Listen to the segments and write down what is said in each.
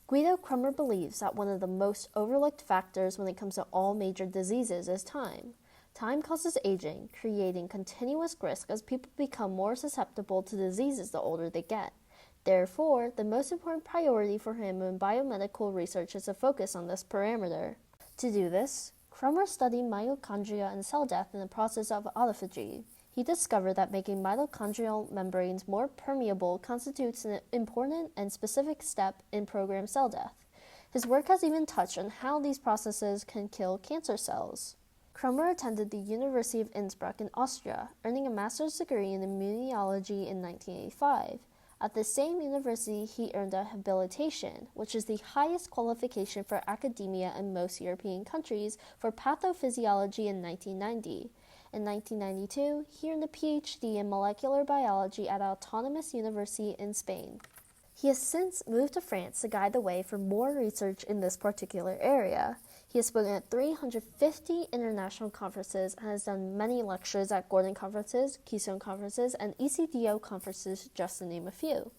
Guido Kroemer believes that one of the most overlooked factors when it comes to all major diseases is time. Time causes aging, creating continuous risk as people become more susceptible to diseases the older they get. Therefore, the most important priority for him in biomedical research is to focus on this parameter. To do this, Kroemer studied mitochondria and cell death in the process of autophagy. He discovered that making mitochondrial membranes more permeable constitutes an important and specific step in programmed cell death. His work has even touched on how these processes can kill cancer cells. Kroemer attended the University of Innsbruck in Austria, earning a master's degree in immunology in 1985. At the same university, he earned a habilitation, which is the highest qualification for academia in most European countries, for pathophysiology in 1990. In 1992, he earned a Ph.D. in molecular biology at Autonomous University in Spain. He has since moved to France to guide the way for more research in this particular area. He has spoken at 350 international conferences and has done many lectures at Gordon conferences, Keystone conferences, and ECDO conferences, just to name a few.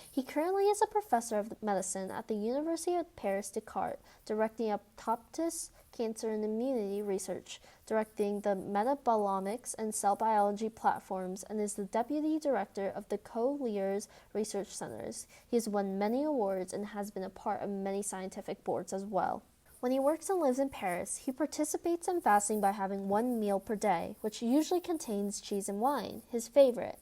He currently is a professor of medicine at the University of Paris Descartes, directing apoptosis, cancer and immunity research, directing the metabolomics and cell biology platforms, and is the deputy director of the Co-Lears Research Centers. He has won many awards and has been a part of many scientific boards as well. When he works and lives in Paris, he participates in fasting by having one meal per day, which usually contains cheese and wine, his favorite.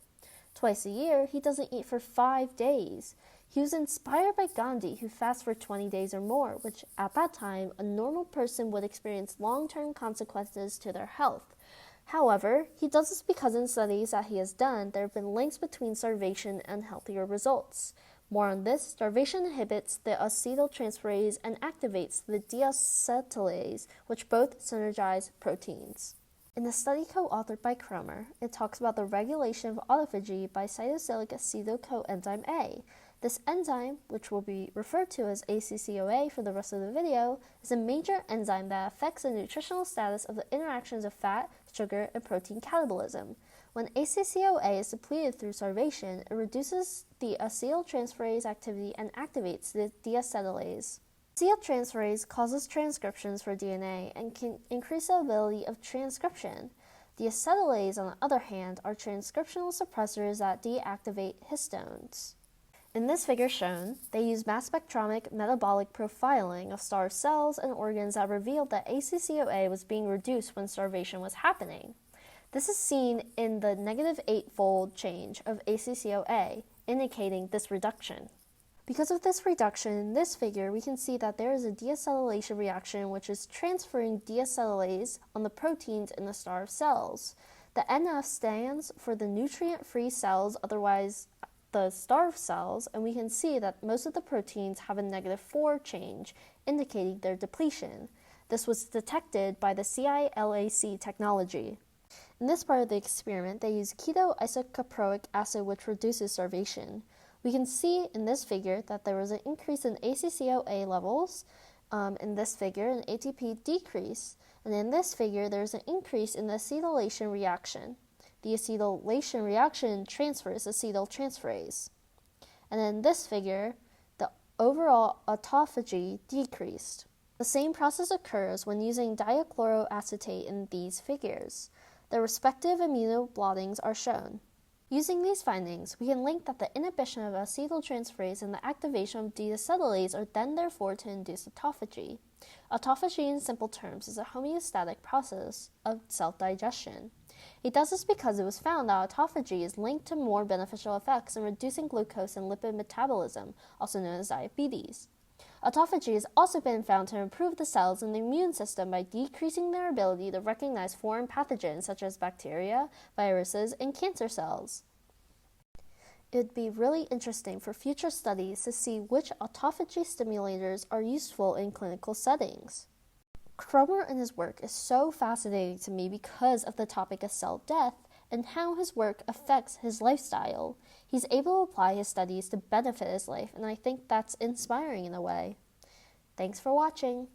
Twice a year, he doesn't eat for 5 days. He was inspired by Gandhi, who fasts for 20 days or more, which at that time, a normal person would experience long-term consequences to their health. However, he does this because in studies that he has done, there have been links between starvation and healthier results. More on this, starvation inhibits the acetyltransferase and activates the deacetylase, which both synergize proteins. In the study co-authored by Kroemer, it talks about the regulation of autophagy by cytosolic acetyl-coenzyme A. This enzyme, which will be referred to as ACCOA for the rest of the video, is a major enzyme that affects the nutritional status of the interactions of fat, sugar, and protein catabolism. When ACCOA is depleted through starvation, it reduces the acetyltransferase activity and activates the deacetylase. Acetyltransferase causes transcriptions for DNA and can increase the ability of transcription. The acetylase, on the other hand, are transcriptional suppressors that deactivate histones. In this figure shown, they use mass spectrometric metabolic profiling of starved cells and organs that revealed that ACCOA was being reduced when starvation was happening. This is seen in the negative 8-fold change of ACCOA, indicating this reduction. Because of this reduction in this figure, we can see that there is a deacetylation reaction which is transferring deacetylase on the proteins in the starved cells. The NF stands for the nutrient-free cells, otherwise the starved cells, and we can see that most of the proteins have a negative 4 change, indicating their depletion. This was detected by the CILAC technology. In this part of the experiment, they use ketoisocaproic acid, which reduces starvation. We can see in this figure that there was an increase in ACCOA levels, in this figure an ATP decrease, and in this figure there's an increase in the acetylation reaction. The acetylation reaction transfers acetyltransferase. And in this figure, the overall autophagy decreased. The same process occurs when using diachloroacetate in these figures. The respective immunoblottings are shown. Using these findings, we can link that the inhibition of acetyltransferase and the activation of deacetylase are then therefore to induce autophagy. Autophagy, in simple terms, is a homeostatic process of self-digestion. It does this because it was found that autophagy is linked to more beneficial effects in reducing glucose and lipid metabolism, also known as diabetes. Autophagy has also been found to improve the cells in the immune system by decreasing their ability to recognize foreign pathogens such as bacteria, viruses, and cancer cells. It would be really interesting for future studies to see which autophagy stimulators are useful in clinical settings. Kroemer and his work is so fascinating to me because of the topic of cell death and how his work affects his lifestyle. He's able to apply his studies to benefit his life, and I think that's inspiring in a way. Thanks for watching.